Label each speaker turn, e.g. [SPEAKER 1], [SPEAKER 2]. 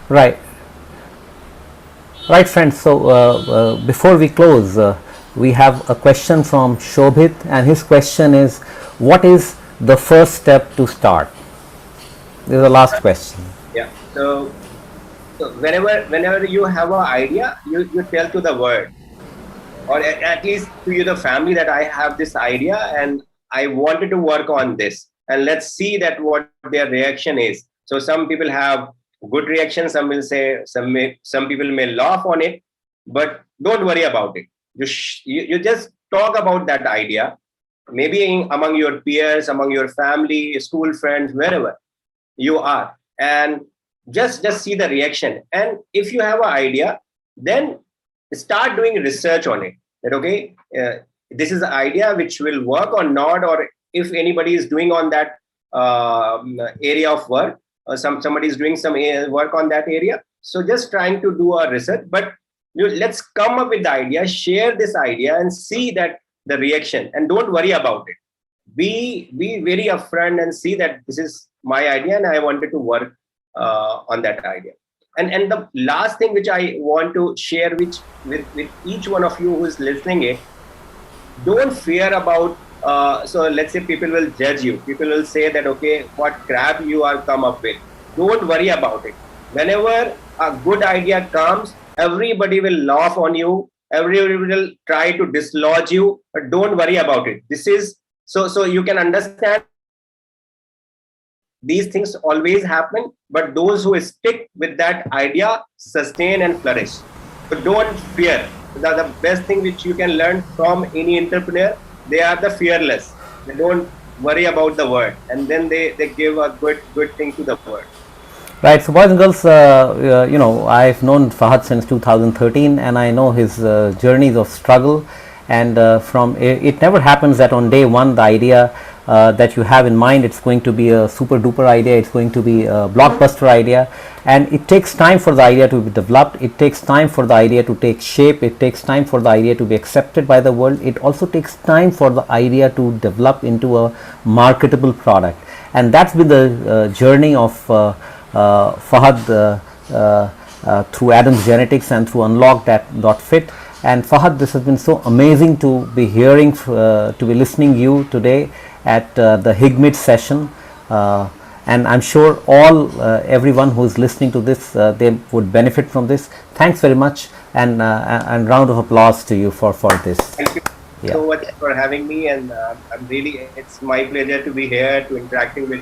[SPEAKER 1] Right. Right, friends. So before we close, we have a question from Shobhit, and his question is, what is the first step to start? This is the last question.
[SPEAKER 2] Yeah. So whenever you have an idea, you tell to the world, or at least to you, the family, that I have this idea and I wanted to work on this, and let's see that what their reaction is. So some people have good reaction, some will say, some people may laugh on it, but don't worry about it. You just talk about that idea, maybe among your peers, among your family, school friends, wherever you are, and just see the reaction. And if you have an idea, then start doing research on it, that okay, this is an idea which will work or not, or if anybody is doing on that area of work, or somebody is doing some work on that area, so just trying to do a research. But let's come up with the idea, share this idea and see that the reaction, and don't worry about it. Be very upfront and see that this is my idea and I wanted to work on that idea. And the last thing which I want to share, which with each one of you who is listening it, don't fear about so let's say people will judge you, people will say that okay, what crap you are come up with. Don't worry about it. Whenever a good idea comes, everybody will laugh on you, everybody will try to dislodge you, but don't worry about it. This is so you can understand these things always happen, but those who stick with that idea sustain and flourish. So don't fear. The best thing which you can learn from any entrepreneur, they are the fearless. They don't worry about the world, and then they give a good thing to the world.
[SPEAKER 1] Right. So, boys and girls, I've known Fahad since 2013, and I know his journeys of struggle. And from it never happens that on day one the idea that you have in mind, it's going to be a super duper idea, it's going to be a blockbuster idea, and it takes time for the idea to be developed, it takes time for the idea to take shape, it takes time for the idea to be accepted by the world, it also takes time for the idea to develop into a marketable product. And that's been the journey of Fahad through Adam's Genetics and through Unlock.Fit. And Fahad, this has been so amazing to be hearing, to be listening you today at the HIGMID session. And I'm sure everyone who is listening to this, they would benefit from this. Thanks very much, and round of applause to you for this.
[SPEAKER 2] Thank you so much for having me, and I'm really, it's my pleasure to be here to interacting with